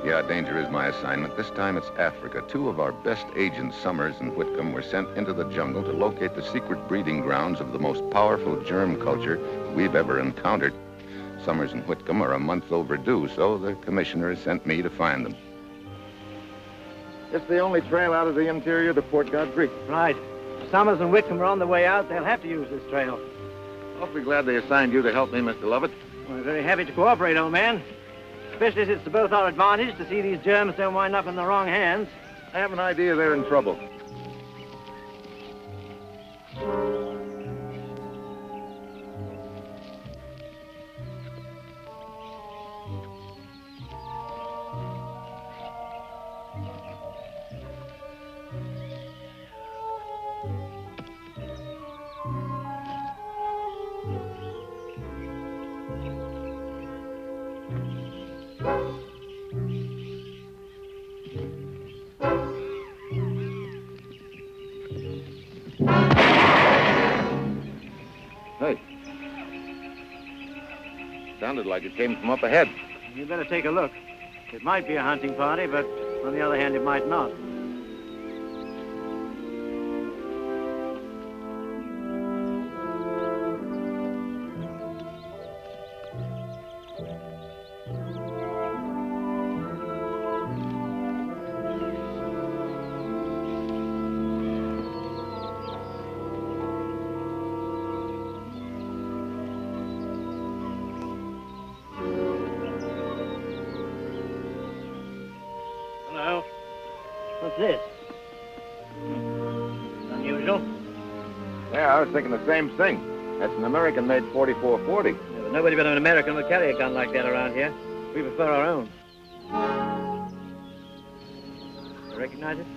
Yeah, danger is my assignment. This time it's Africa. Two of our best agents, Summers and Whitcomb, were sent into the jungle to locate the secret breeding grounds of the most powerful germ culture we've ever encountered. Summers and Whitcomb are a month overdue, so the commissioner has sent me to find them. It's the only trail out of the interior to Port Godfrey. Right. If Summers and Whitcomb are on the way out, they'll have to use this trail. Awfully glad they assigned you to help me, Mr. Lovett. We're very happy to cooperate, old man. Especially as it's to both our advantage to see these germs don't wind up in the wrong hands. I have an idea they're in trouble. Hey. Sounded like it came from up ahead. You better take a look. It might be a hunting party, but on the other hand, it might not. Hello. What's this? Unusual. Yeah, I was thinking the same thing. That's an American-made 4440. Yeah, but nobody but an American would carry a gun like that around here. We prefer our own. You recognize it?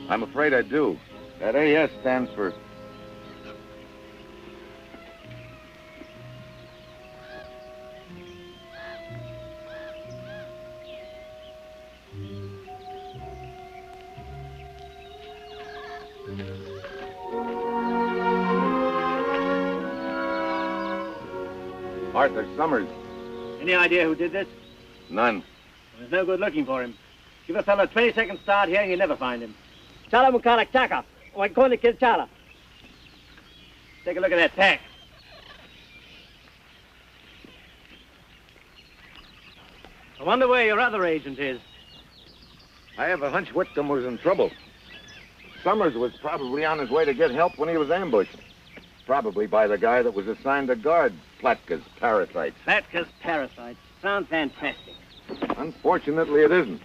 I'm afraid I do. That AS stands for... Arthur Summers. Any idea who did this? None. There's no good looking for him. Give a fellow a 20-second start here and you'll never find him. Chala Mukarak Taka. Or Kone Kid Chala. Take a look at that pack. I wonder where your other agent is. I have a hunch Whitcomb was in trouble. Summers was probably on his way to get help when he was ambushed. Probably by the guy that was assigned to guard Platka's parasites. Platka's parasites. Sounds fantastic. Unfortunately, it isn't.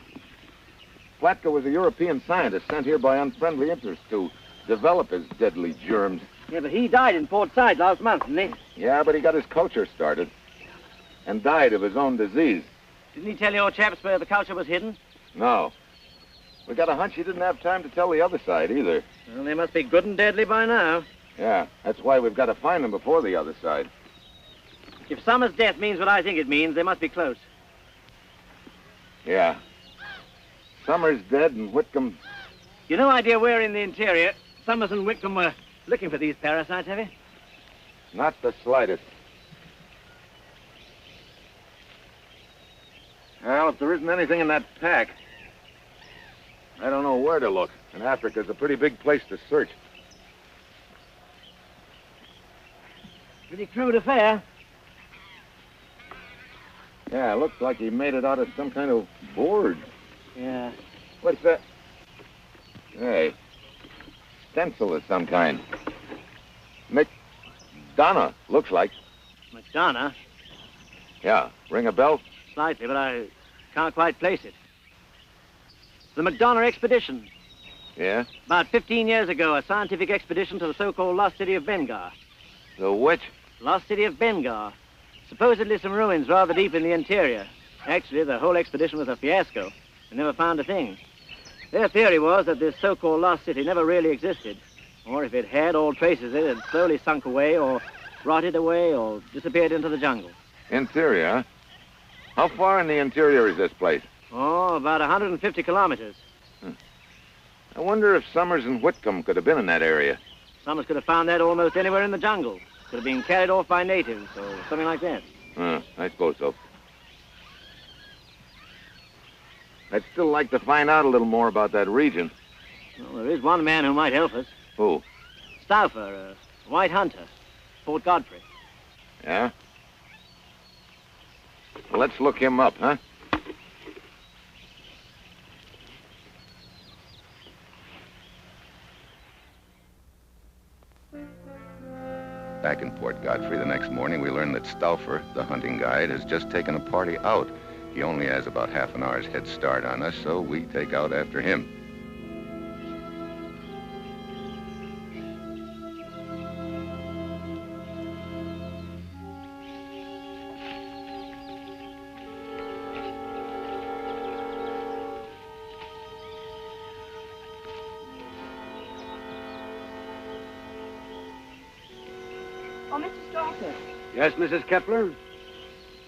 Platka was a European scientist sent here by unfriendly interests to develop his deadly germs. Yeah, but he died in Port Said last month, didn't he? Yeah, but he got his culture started and died of his own disease. Didn't he tell your chaps where the culture was hidden? No. We got a hunch he didn't have time to tell the other side either. Well, they must be good and deadly by now. Yeah, that's why we've got to find him before the other side. If Summers' death means what I think it means, they must be close. Yeah. Summers dead and Whitcomb... You no idea where in the interior Summers and Whitcomb were looking for these parasites, have you? Not the slightest. Well, if there isn't anything in that pack, I don't know where to look. And Africa's a pretty big place to search. Pretty crude affair. Yeah, it looks like he made it out of some kind of board. Yeah. What's that? Hey, stencil of some kind. McDonough, looks like. McDonough? Yeah, ring a bell? Slightly, but I can't quite place it. The McDonough expedition. Yeah? About 15 years ago, a scientific expedition to the so-called lost city of Bengar. The which? Lost city of Bengar. Supposedly some ruins rather deep in the interior. Actually, the whole expedition was a fiasco. They never found a thing. Their theory was that this so-called lost city never really existed. Or if it had, all traces of it had slowly sunk away or rotted away or disappeared into the jungle. Interior, huh? How far in the interior is this place? Oh, about 150 kilometers. I wonder if Summers and Whitcomb could have been in that area. Summers could have found that almost anywhere in the jungle. Could have been carried off by natives or something like that. I suppose so. I'd still like to find out a little more about that region. Well, there is one man who might help us. Who? Stauffer, a white hunter, Port Godfrey. Yeah? Well, let's look him up, huh? Back in Port Godfrey the next morning, we learned that Stauffer, the hunting guide, has just taken a party out. He only has about half an hour's head start on us, so we take out after him. Oh, Mr. Stauffer, Yes, Mrs. Kepler?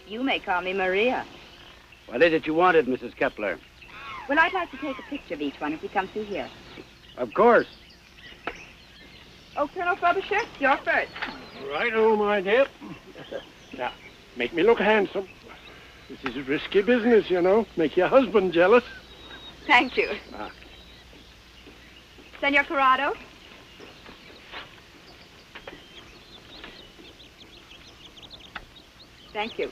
you may call me Maria. What is it you wanted, Mrs. Kepler? Well, I'd like to take a picture of each one as we come through here. Of course. Oh, Colonel Frobisher, you're first. Right, oh, my dear. Now, make me look handsome. This is a risky business, you know. Make your husband jealous. Thank you. Ah. Senor Corrado? Thank you.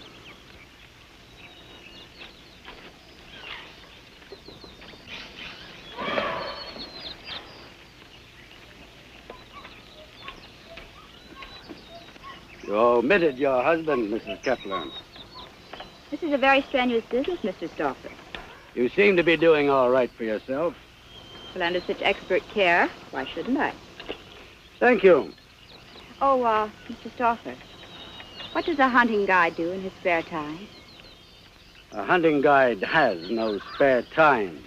You omitted your husband, Mrs. Kepler. This is a very strenuous business, Mr. Stauffer. You seem to be doing all right for yourself. Well, under such expert care, why shouldn't I? Thank you. Oh, Mr. Stauffer, what does a hunting guide do in his spare time? A hunting guide has no spare time.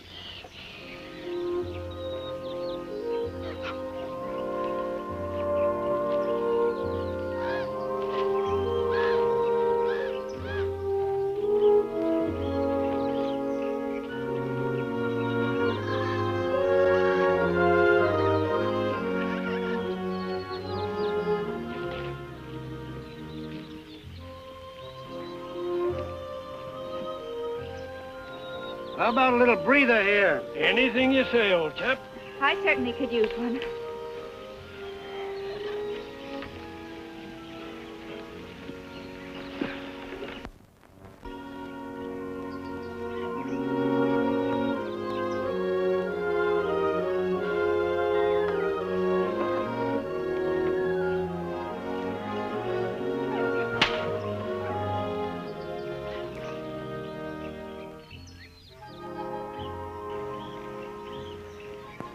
How about a little breather here? Anything you say, old chap. I certainly could use one.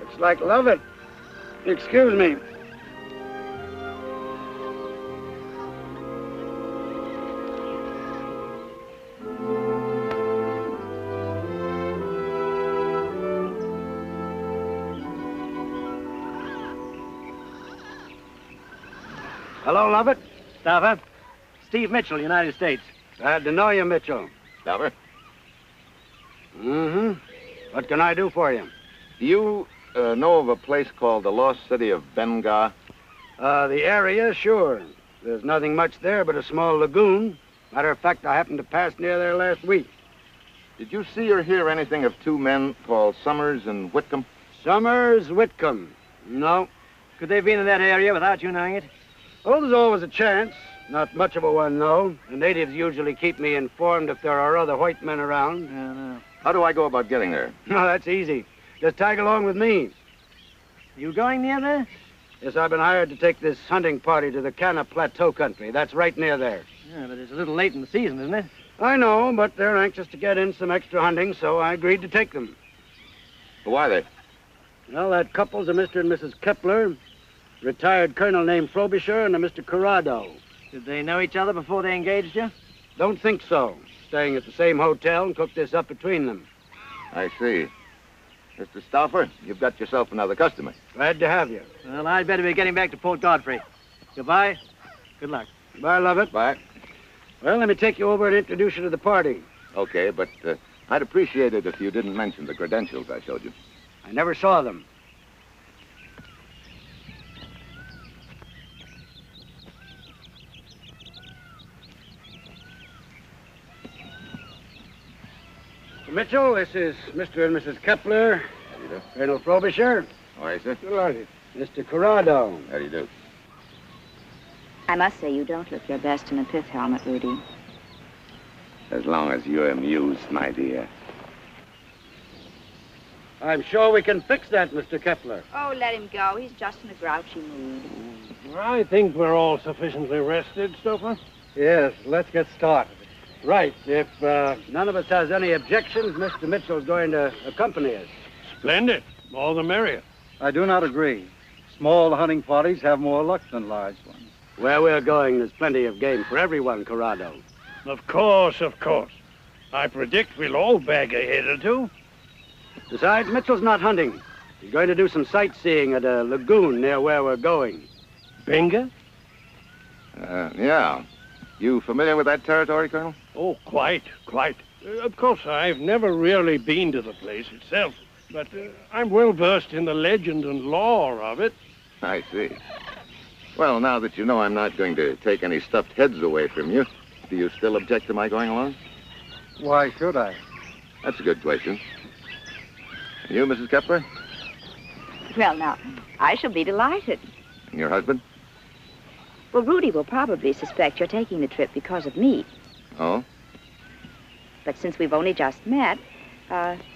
Looks like Lovett. Excuse me. Hello, Lovett. Stauffer, Steve Mitchell, United States. Glad to know you, Mitchell. Stauffer? Mm-hmm. What can I do for you? Do you know of a place called the Lost City of Benga? The area, sure. There's nothing much there but a small lagoon. Matter of fact, I happened to pass near there last week. Did you see or hear anything of two men called Summers and Whitcomb? Summers, Whitcomb. No. Could they have been in that area without you knowing it? Oh, there's always a chance. Not much of a one, though. The natives usually keep me informed if there are other white men around. Yeah, no. How do I go about getting there? No, that's easy. Just tag along with me. You going near there? Yes, I've been hired to take this hunting party to the Canna Plateau country. That's right near there. Yeah, but it's a little late in the season, isn't it? I know, but they're anxious to get in some extra hunting, so I agreed to take them. Who are they? Well, that couple's a Mr. and Mrs. Kepler, retired colonel named Frobisher, and a Mr. Corrado. Did they know each other before they engaged you? Don't think so. Staying at the same hotel and cooked this up between them. I see. Mr. Stauffer, you've got yourself another customer. Glad to have you. Well, I'd better be getting back to Port Godfrey. Goodbye. Good luck. Bye, Lovett. Bye. Well, let me take you over and introduce you to the party. Okay, but I'd appreciate it if you didn't mention the credentials I showed you. I never saw them. Mitchell, this is Mr. and Mrs. Kepler. How do you do? Colonel Frobisher. How are you, sir? Delighted. Mr. Corrado. How do you do? I must say you don't look your best in a pith helmet, Rudy. As long as you're amused, my dear. I'm sure we can fix that, Mr. Kepler. Oh, let him go. He's just in a grouchy mood. I think we're all sufficiently rested, Stouffer. Yes, let's get started. Right. If none of us has any objections, Mr. Mitchell's going to accompany us. Splendid. All the merrier. I do not agree. Small hunting parties have more luck than large ones. Where we're going, there's plenty of game for everyone, Corrado. Of course, of course. I predict we'll all bag a head or two. Besides, Mitchell's not hunting. He's going to do some sightseeing at a lagoon near where we're going. Benga? Yeah. You familiar with that territory, Colonel? Oh, quite. Of course, I've never really been to the place itself, but I'm well versed in the legend and lore of it. I see. Well, now that you know I'm not going to take any stuffed heads away from you, do you still object to my going along? Why should I? That's a good question. And you, Mrs. Kepler? Well, now, I shall be delighted. And your husband? Well, Rudy will probably suspect you're taking the trip because of me. Oh? But since we've only just met,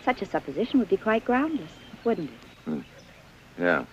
such a supposition would be quite groundless, wouldn't it? Yeah.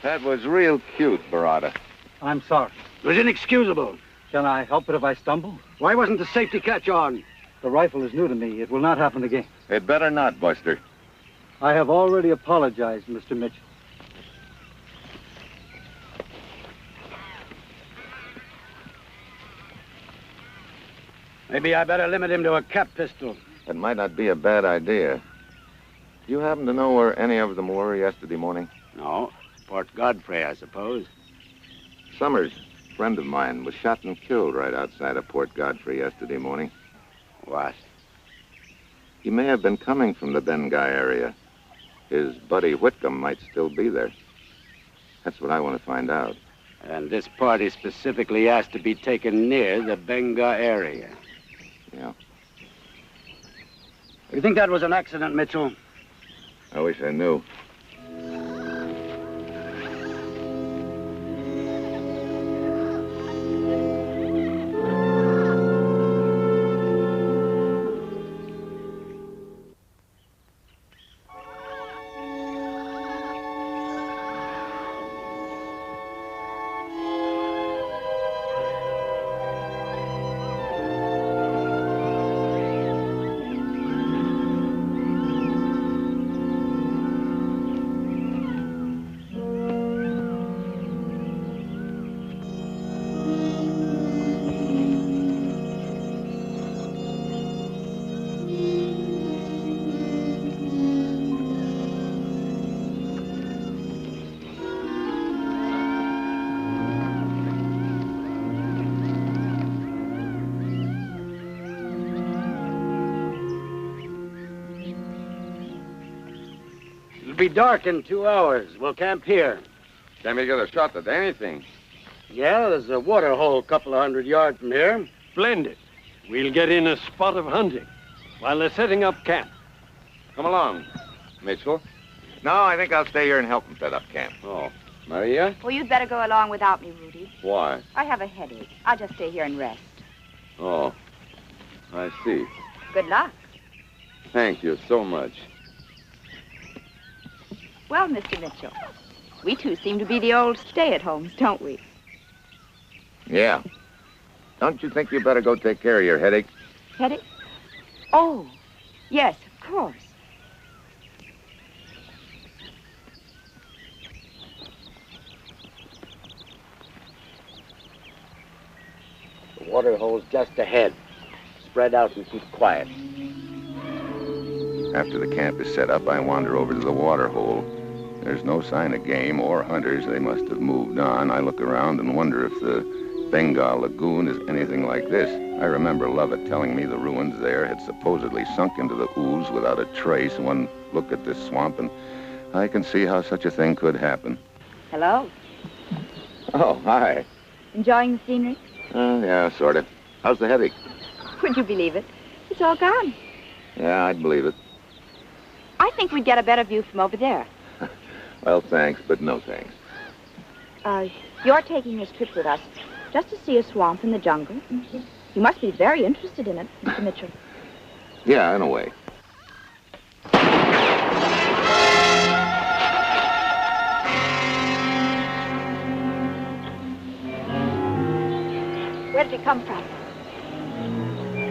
That was real cute, Barada. I'm sorry. It was inexcusable. Can I help it if I stumble? Why wasn't the safety catch on? The rifle is new to me. It will not happen again. It better not, Buster. I have already apologized, Mr. Mitchell. Maybe I better limit him to a cap pistol. That might not be a bad idea. Do you happen to know where any of them were yesterday morning? No. Port Godfrey, I suppose. Summers, a friend of mine, was shot and killed right outside of Port Godfrey yesterday morning. What? He may have been coming from the Bengai area. His buddy Whitcomb might still be there. That's what I want to find out. And this party specifically asked to be taken near the Benga area. Yeah. You think that was an accident, Mitchell? I wish I knew. It'll be dark in 2 hours. We'll camp here. Can we get a shot at anything? Yeah, there's a water hole a couple of 100 yards from here. Splendid. We'll get in a spot of hunting while they're setting up camp. Come along, Mitchell. No, I think I'll stay here and help him set up camp. Oh, Maria? Well, you'd better go along without me, Rudy. Why? I have a headache. I'll just stay here and rest. Oh, I see. Good luck. Thank you so much. Well, Mr. Mitchell, we two seem to be the old stay-at-homes, don't we? Yeah. Don't you think you better go take care of your headache? Headache? Oh, yes, of course. The water hole's just ahead. Spread out and keep quiet. After the camp is set up, I wander over to the water hole. There's no sign of game or hunters. They must have moved on. I look around and wonder if the Bengal Lagoon is anything like this. I remember Lovett telling me the ruins there had supposedly sunk into the ooze without a trace. One look at this swamp, and I can see how such a thing could happen. Hello. Oh, hi. Enjoying the scenery? Yeah, sort of. How's the headache? Would you believe it? It's all gone. Yeah, I'd believe it. I think we'd get a better view from over there. Well, thanks, but no thanks. You're taking this trip with us just to see a swamp in the jungle. You must be very interested in it, Mr. Mitchell. Yeah, in a way. Where did it come from?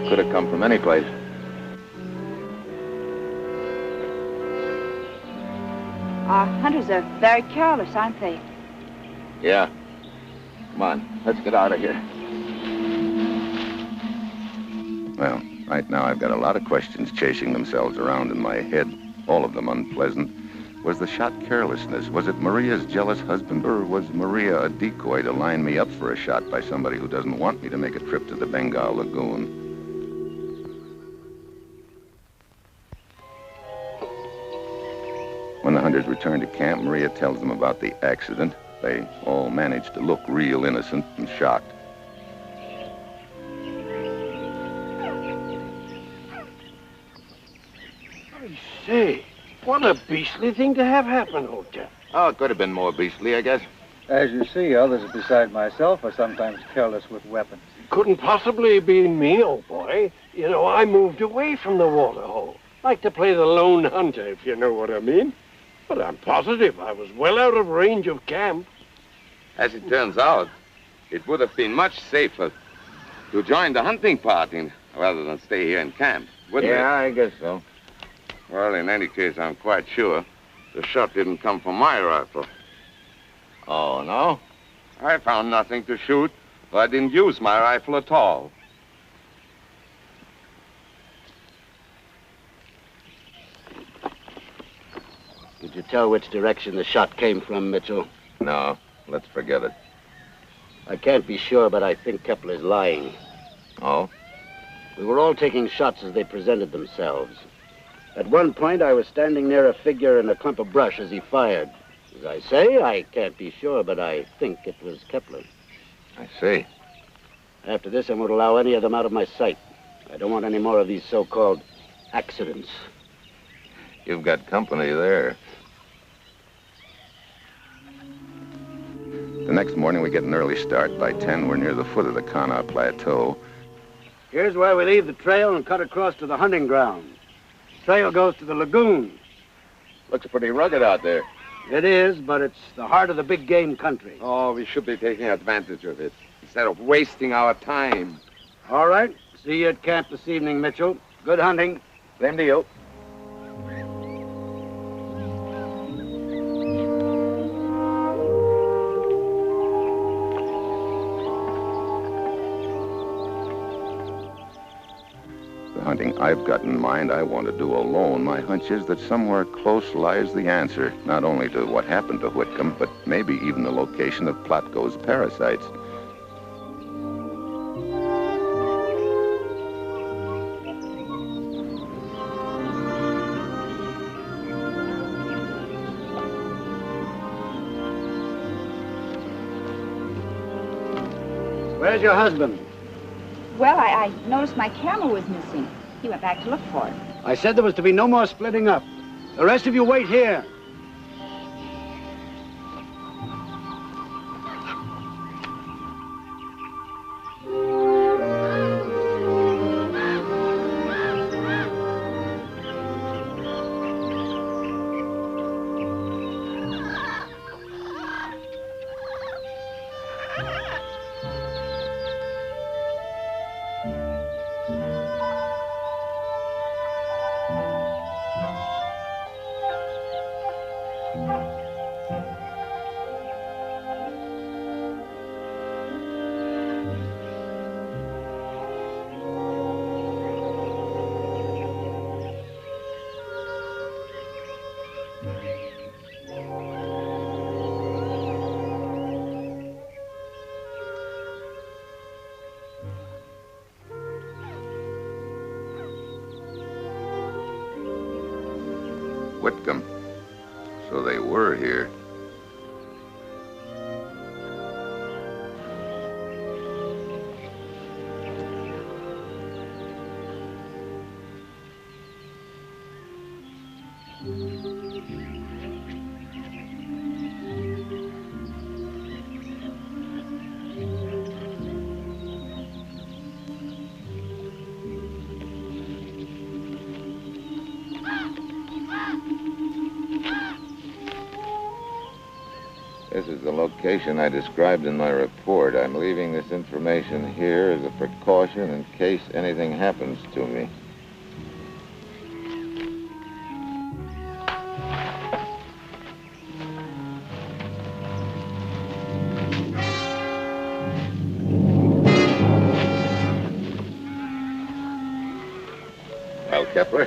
Could have come from any place. Our hunters are very careless, aren't they? Yeah. Come on, let's get out of here. Well, right now I've got a lot of questions chasing themselves around in my head, all of them unpleasant. Was the shot carelessness? Was it Maria's jealous husband? Or was Maria a decoy to line me up for a shot by somebody who doesn't want me to make a trip to the Bengal Lagoon? When the hunters return to camp, Maria tells them about the accident. They all manage to look real innocent and shocked. I say, what a beastly thing to have happen, old chap. Oh, it could have been more beastly, I guess. As you see, others beside myself are sometimes careless with weapons. Couldn't possibly have been me, old boy. You know, I moved away from the waterhole. Like to play the lone hunter, if you know what I mean. But I'm positive I was well out of range of camp. As it turns out, it would have been much safer to join the hunting party rather than stay here in camp, wouldn't it? Yeah, I guess so. Well, in any case, I'm quite sure the shot didn't come from my rifle. Oh, no? I found nothing to shoot, so I didn't use my rifle at all. Did you tell which direction the shot came from, Mitchell? No, let's forget it. I can't be sure, but I think Kepler's lying. Oh? We were all taking shots as they presented themselves. At one point, I was standing near a figure in a clump of brush as he fired. As I say, I can't be sure, but I think it was Kepler. I see. After this, I won't allow any of them out of my sight. I don't want any more of these so-called accidents. You've got company there. The next morning, we get an early start. By 10, we're near the foot of the Kana Plateau. Here's where we leave the trail and cut across to the hunting ground. The trail goes to the lagoon. Looks pretty rugged out there. It is, but it's the heart of the big game country. Oh, we should be taking advantage of it instead of wasting our time. All right. See you at camp this evening, Mitchell. Good hunting. Same to you. The hunting I've got in mind, I want to do alone. My hunch is that somewhere close lies the answer, not only to what happened to Whitcomb, but maybe even the location of Plotko's parasites. Where's your husband? Well, I noticed my camera was missing. He went back to look for it. I said there was to be no more splitting up. The rest of you wait here. Whitcomb. So they were here. This is the location I described in my report. I'm leaving this information here as a precaution in case anything happens to me. Well, Kepler?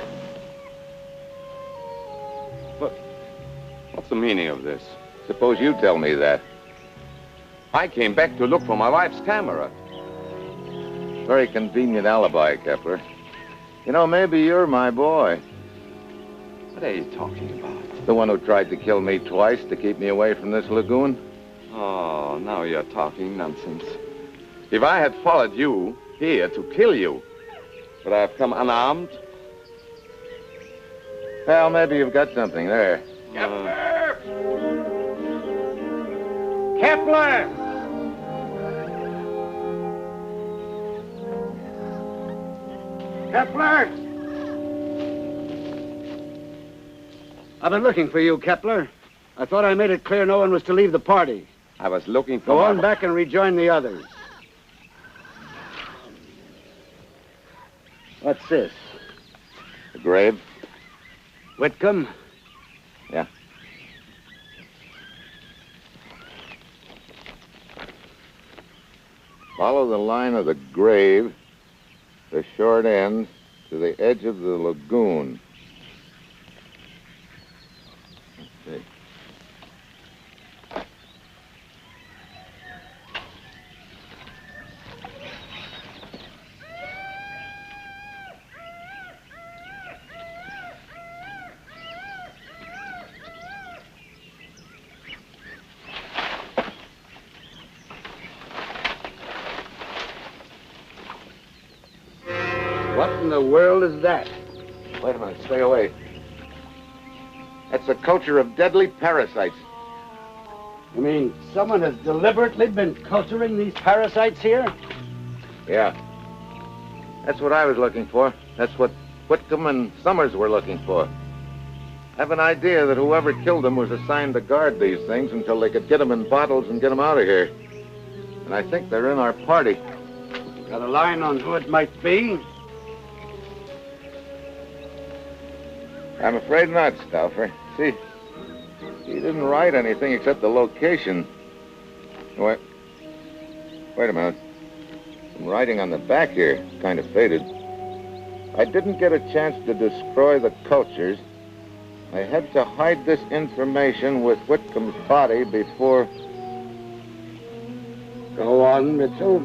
What's the meaning of this? Suppose you tell me that. I came back to look for my wife's camera. Very convenient alibi, Kepler. You know, maybe you're my boy. What are you talking about? The one who tried to kill me twice to keep me away from this lagoon? Oh, now you're talking nonsense. If I had followed you here to kill you, would I have come unarmed? Well, maybe you've got something there. Kepler! Kepler! Kepler! I've been looking for you, Kepler. I thought I made it clear no one was to leave the party. I was looking for Go on back and rejoin the others. What's this? The grave? Whitcomb? Yeah. Follow the line of the grave, the short end, to the edge of the lagoon. Let's see. What in the world is that? Wait a minute, stay away. That's a culture of deadly parasites. You mean someone has deliberately been culturing these parasites here? Yeah. That's what I was looking for. That's what Whitcomb and Summers were looking for. I have an idea that whoever killed them was assigned to guard these things until they could get them in bottles and get them out of here. And I think they're in our party. Got a line on who it might be? I'm afraid not, Stauffer. See, he didn't write anything except the location. Wait a minute. Some writing on the back here, kind of faded. I didn't get a chance to destroy the cultures. I had to hide this information with Whitcomb's body before... Go on, Mitchell.